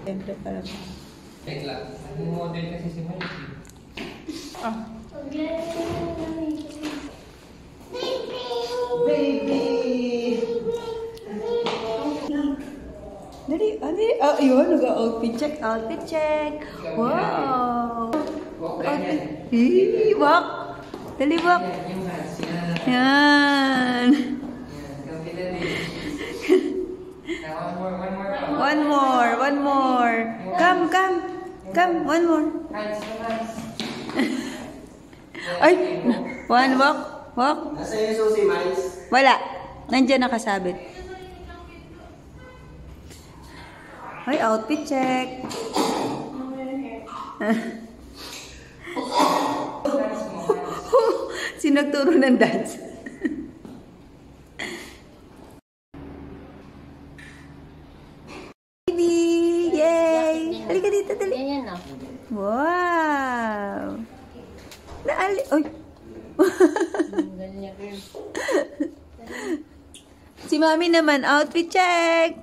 Siyempre para. Wait lang. Anong model kasi si Mike? Ah. Baby! Dali, dali. Ah, yun. Nag-outfit check. Outfit check. Wow. Walk Outfit. Walk. Dali, walk. Yung hands. Yan. Yan. One more. One more. Come. One more. Hands. Ay, one walk. Nasa yung susi, Miles? Wala. Nandiyan nakasabit. Ay, outfit check. Sinagturo ng dance. Baby! Yay! Halika dito, dali. Ganyan na. Wow! Naali... Oy! Ganyan, girl. Si Mami naman, outfit check!